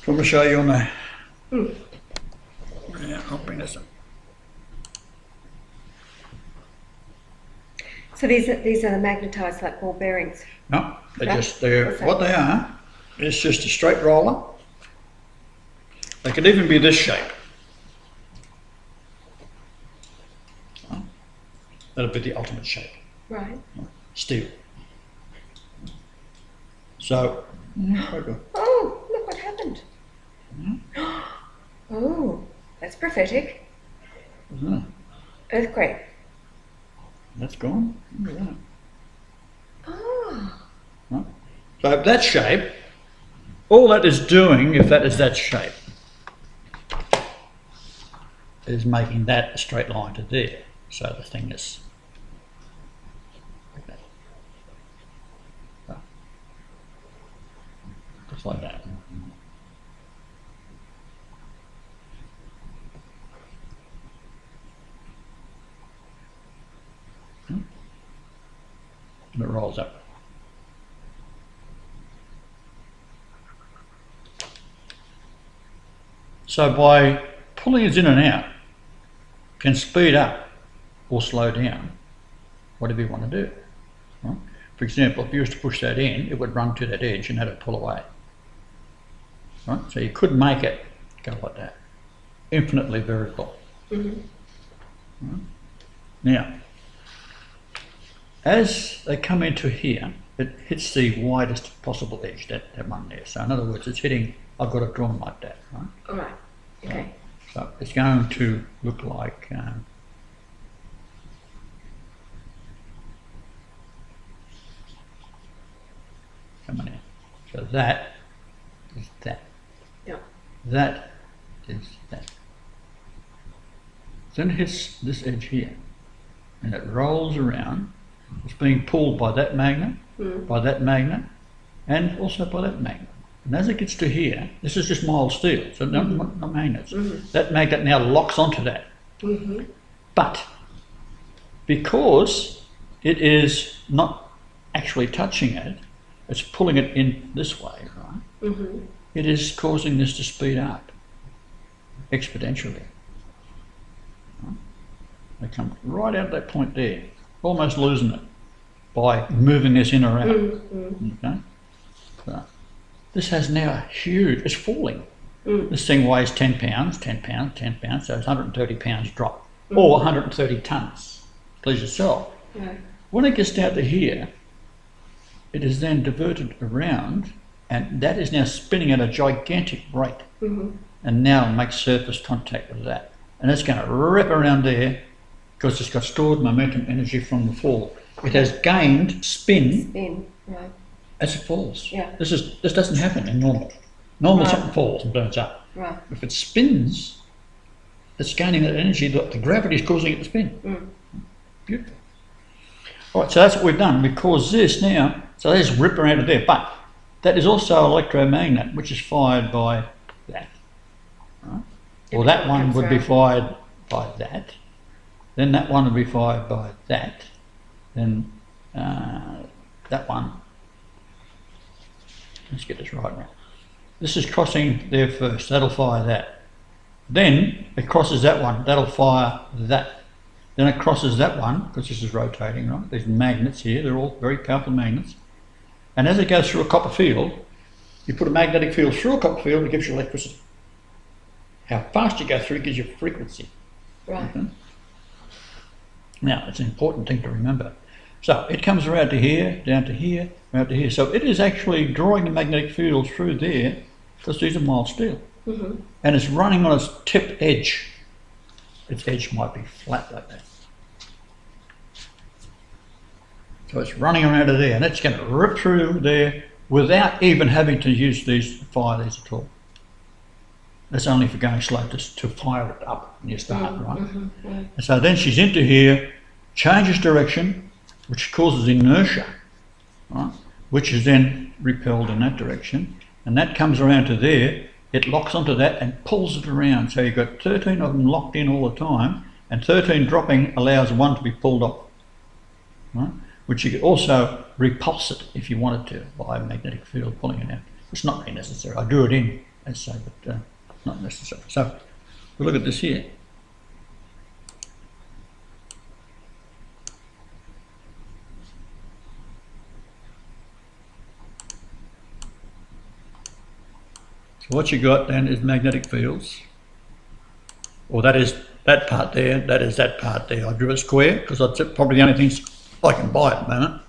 I'm going to show you on the... Yeah, I'll bring this up. So these are the magnetised like ball bearings? No, Right. what they are is just a straight roller. They could even be this shape. That'll be the ultimate shape. Right. Steel. So, oh, look what happened. Oh, that's prophetic. Earthquake. That's gone. Look at that. Oh. Right. So that shape, all that is doing, if that is that shape, is making that a straight line to there. So the thing is like that. So, just like that. And it rolls up. So by pulling it in and out, can speed up or slow down, whatever you want to do. Right? For example, if you was to push that in, it would run to that edge and have it pull away. Right? So you could make it go like that. Infinitely variable. Right? Now, as they come into here, it hits the widest possible edge, that one there. So in other words, it's hitting, I've got it drawn like that, right? All right. Okay. So it's going to look like come on here. So that is that. Yeah. That is that. Then it hits this edge here, and it rolls around. It's being pulled by that magnet, and also by that magnet. And as it gets to here, this is just mild steel, so not magnets. That magnet now locks onto that. But because it is not actually touching it, it's pulling it in this way, right? It is causing this to speed up exponentially. Right? They come right out of that point there, almost losing it by moving this in or out. Okay? So this has now a huge, it's falling. This thing weighs 10 pounds, 10 pounds, 10 pounds, so it's 130 pounds drop, or 130 tonnes. Please yourself. When it gets down to here, it is then diverted around, and that is now spinning at a gigantic rate, and now makes surface contact with that. And it's going to rip around there because it's got stored momentum energy from the fall. It has gained spin, Right. as it falls. Yeah. This doesn't happen in normal. Normal something falls and burns up. Right. If it spins, it's gaining that energy. The gravity is causing it to spin. Beautiful. All right, so that's what we've done. We caused this now, so let's rip around to there. But that is also an electromagnet, which is fired by that. Right? Or that one would be fired by that. Then that one would be fired by that. Then that one. Let's get this right now. This is crossing there first, that'll fire that. Then it crosses that one, that'll fire that. Then it crosses that one, because this is rotating, right? These magnets here, they're all very powerful magnets. And as it goes through a copper field, you put a magnetic field through a copper field, it gives you electricity. How fast you go through gives you frequency. Right. Okay? Now, it's an important thing to remember. So it comes around to here, down to here, around to here. So it is actually drawing the magnetic field through there, because these are mild steel. And it's running on its tip edge. Its edge might be flat like that. So it's running around to there, and it's going to rip through there without even having to use these, fire these at all. That's only for going slow, just to fire it up when you start, right? And so then she's into here, changes direction, which causes inertia, right? Which is then repelled in that direction, and that comes around to there. It locks onto that and pulls it around. So you've got 13 of them locked in all the time, and 13 dropping allows one to be pulled off, right? Which you could also repulse it if you wanted to by a magnetic field pulling it out. It's not really necessary. I drew it in as say, but not necessary. So we look at this here. So what you got then is magnetic fields, or that is that part there, that is that part there. I drew a square because that's probably the only things I can buy at the moment.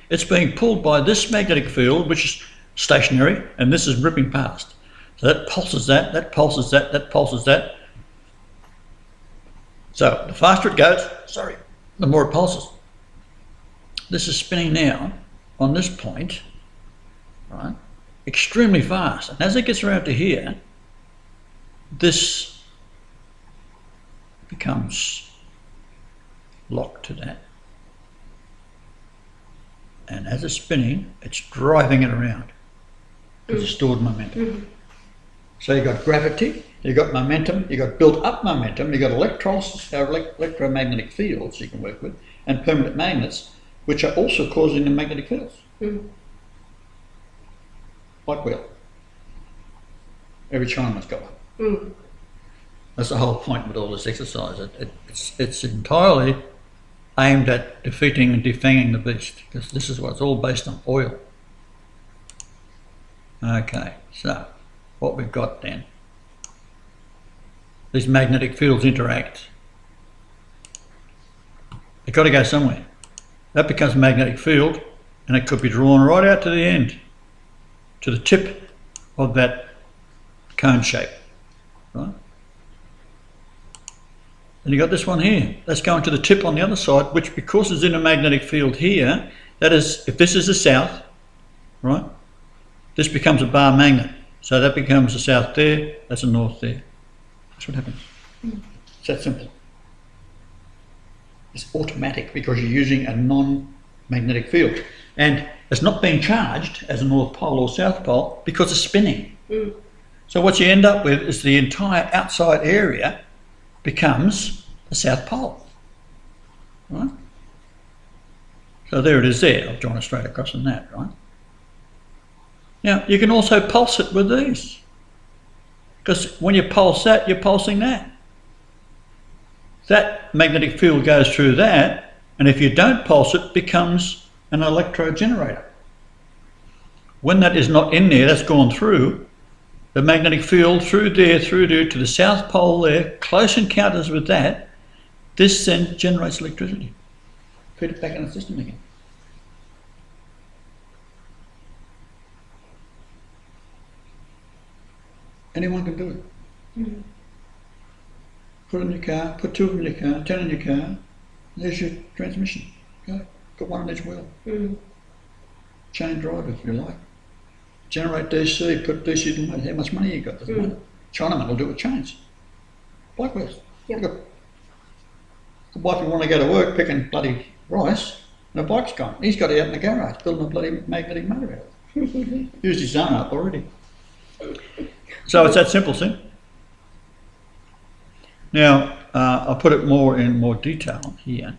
It's being pulled by this magnetic field, which is stationary, and this is ripping past. So that pulses that, that pulses that, that pulses that. So the faster it goes, the more it pulses. This is spinning now on this point, right, extremely fast. And as it gets around to here, this becomes locked to that. And as it's spinning, it's driving it around because it's stored momentum. So you've got gravity, you've got momentum, you've got built up momentum, you've got electrolysis, electromagnetic fields you can work with, and permanent magnets, which are also causing the magnetic fields. Like wheel. Every Chinaman's got one. That's the whole point with all this exercise. It's entirely aimed at defeating and defanging the beast, because this is what it's all based on, oil. Okay, so what we've got then, these magnetic fields interact. They've got to go somewhere. That becomes a magnetic field, and it could be drawn right out to the end, to the tip of that cone shape, right? And you got this one here, that's going to the tip on the other side, which because it's in a magnetic field here, that is, if this is the south, right, this becomes a bar magnet. So that becomes a south there, that's a north there. That's what happens. It's that simple. It's automatic because you're using a non-magnetic field. And it's not being charged as a north pole or south pole because it's spinning. So what you end up with is the entire outside area becomes the south pole, right? So there it is there. I've drawn it straight across on that, right? Now, you can also pulse it with these, because when you pulse that, you're pulsing that. That magnetic field goes through that, and if you don't pulse it, it becomes an electrode generator. When that is not in there, that's gone through, the magnetic field through there to the south pole there, close encounters with that, this then generates electricity. Feed it back in the system again. Anyone can do it. Put it in your car, put two of them in your car, 10 in your car, there's your transmission. Go, got one on each wheel. Chain drive if you like. Generate DC, put DC, no matter how much money you got, doesn't matter. Chinaman will do it with chains. Bike wheels. Yep. The bike will want to go to work picking bloody rice, and the bike's gone. He's got it out in the garage, building a bloody magnetic motor out of it. Used his arm up already. So it's that simple, see? Now, I'll put it in more detail here.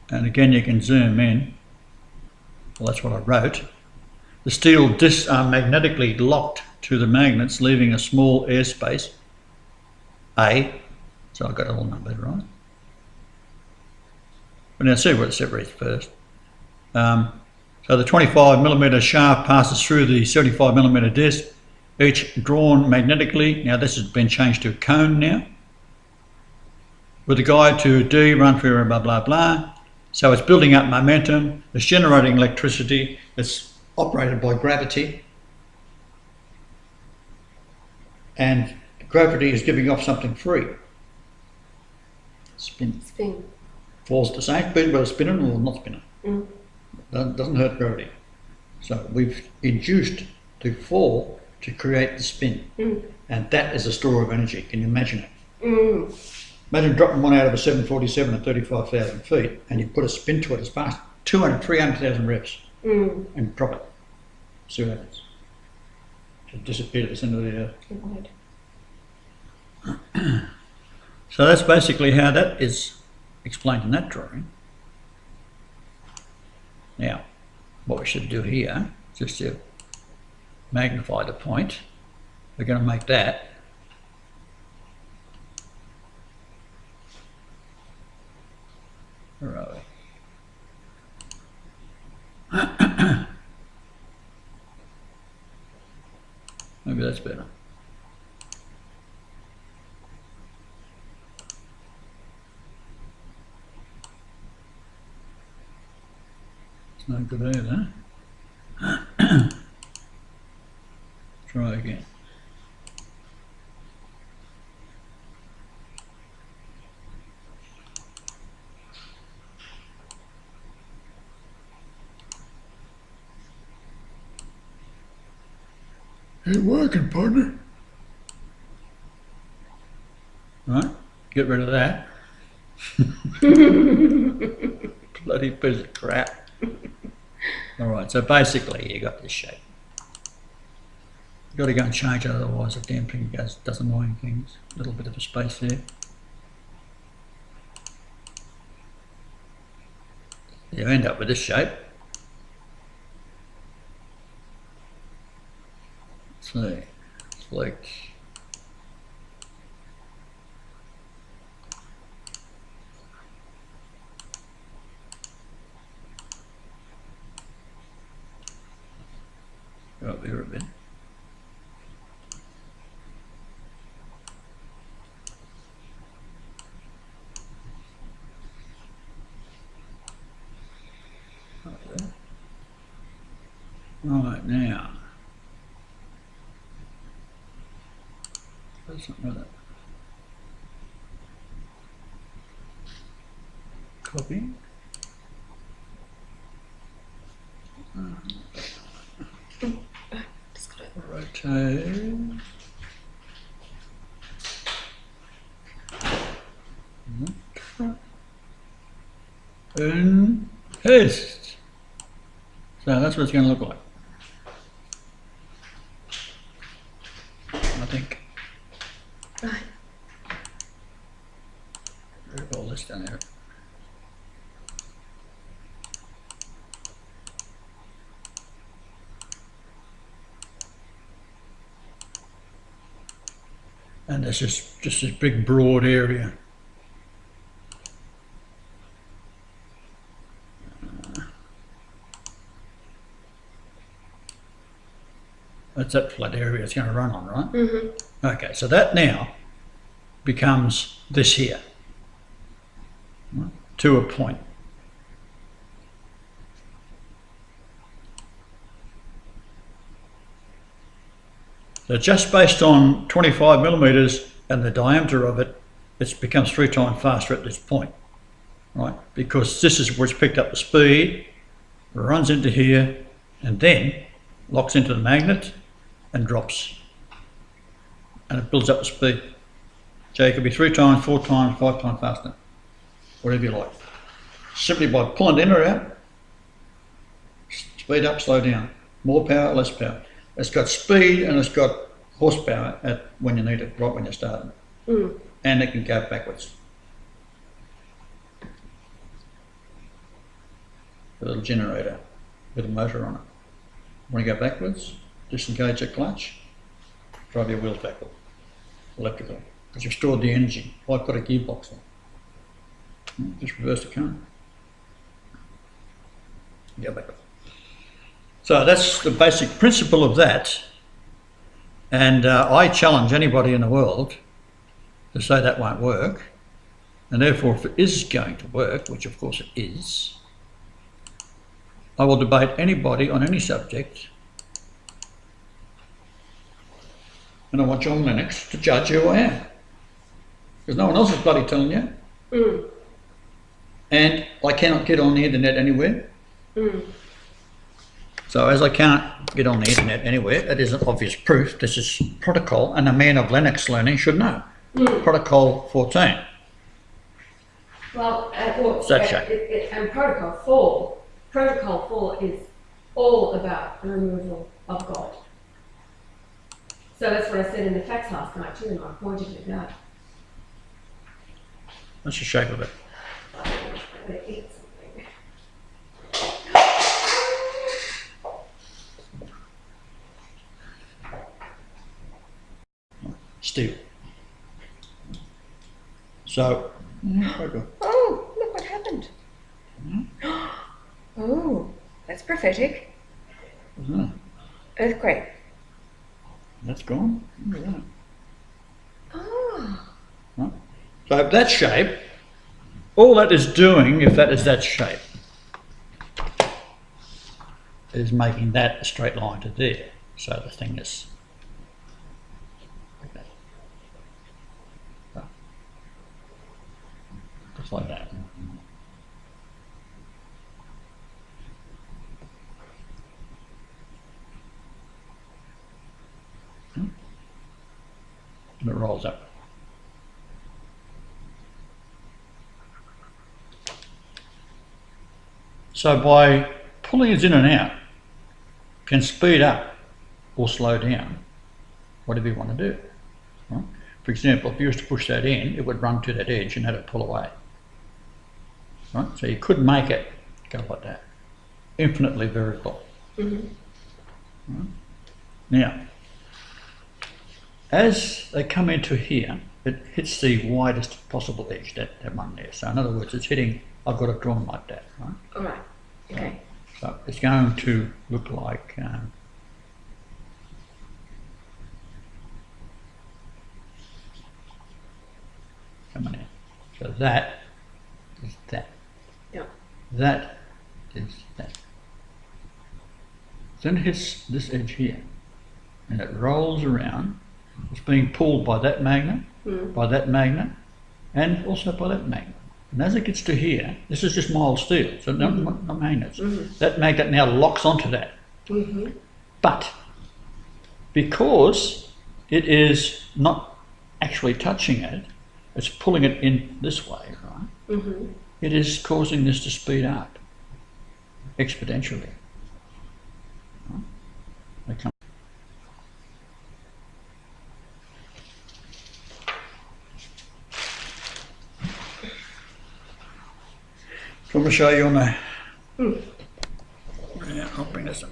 And again, you can zoom in. Well, that's what I wrote. The steel discs are magnetically locked to the magnets, leaving a small airspace, A. So I got it all numbered, right? But now see what it separates first. So the 25mm shaft passes through the 75mm disc, each drawn magnetically. Now this has been changed to a cone now, with a guide to D, run through blah blah blah. So it's building up momentum, it's generating electricity, it's operated by gravity, and gravity is giving off something free. Spin. Falls at the same speed, whether spinning or not spinning. Doesn't hurt gravity. So we've induced to fall to create the spin. And that is a store of energy. Can you imagine it? Imagine dropping one out of a 747 at 35,000 feet and you put a spin to it as fast, 300,000 reps, and drop it. See what happens. It'll disappear at the centre of the earth. So that's basically how that is explained in that drawing. Now, what we should do here, just to magnify the point, we're going to make that where are we? Maybe that's better. It's no good either. Try again. Ain't working, partner. Right, get rid of that. Bloody piece of crap. Alright, so basically you got this shape. You've got to go and change it, otherwise the damn thing does annoying things. A little bit of a space there. You end up with this shape. See, it's like go up here a bit. Up there. Right now. Something like that. Copy. Rotate. And paste. So that's what it's going to look like. I think. Right. Move all this down there. And there's just this big broad area. That's that flat area it's going to run on, right? Mm-hmm. Okay, so that now becomes this here, right, to a point. So just based on 25 millimeters and the diameter of it, it becomes 3 times faster at this point, right? Because this is where it's picked up the speed, runs into here, and then locks into the magnet and drops. And it builds up the speed. So it could be 3 times, 4 times, 5 times faster, whatever you like. Simply by pulling the inner out, speed up, slow down, more power, less power. It's got speed and it's got horsepower at when you need it, right when you're starting. Mm. And it can go backwards. A little generator with a motor on it. When you go backwards, disengage your clutch, drive your wheels backward, electrical, because you've stored the energy. I've got a gearbox on. Just reverse the current. Go backward. So that's the basic principle of that, and I challenge anybody in the world to say that won't work, and therefore if it is going to work, which of course it is, I will debate anybody on any subject, and I want John Lennox to judge who I am, because no one else is bloody telling you. Mm. And I cannot get on the internet anywhere. Mm. So as I can't get on the internet anywhere, it is an obvious proof this is protocol, and a man of Lennox learning should know. Mm. Protocol 14. Well, and Protocol 4 is all about the removal of God. So that's what I said in the facts last night too, and I pointed to that. That's the shape of it. I'm going to eat something. steel. So, Oh, look what happened. Oh, that's prophetic. isn't it? Earthquake. That's gone. Look at that. Oh. Right? So that shape, all that is doing, if that is that shape, is making that a straight line to there. So the thing is like that. So, just like that. And it rolls up. So by pulling it in and out, can speed up or slow down whatever you want to do. Right? For example, if you was to push that in, it would run to that edge and that'd pull away. Right? So you could make it go like that. Infinitely variable. Right? Now, as they come into here, it hits the widest possible edge, that one there. So in other words, it's hitting, I've got it drawn like that, right? All right. Okay. So it's going to look like coming in. So that is that. Yeah. That is that. Then it hits this edge here, and it rolls around. It's being pulled by that magnet, and also by that magnet. And as it gets to here, this is just mild steel, so not magnets. That magnet now locks onto that. But because it is not actually touching it, it's pulling it in this way, right? It is causing this to speed up exponentially. Right? They come. So I'm going to show you on the. Yeah, I'll bring this up.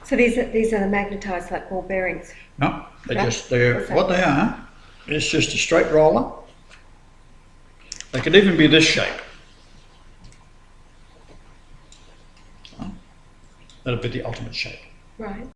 So these are the magnetized like ball bearings. No, they're No? they're What's that? what they are. It's just a straight roller. They could even be this shape. That'll be the ultimate shape. Right.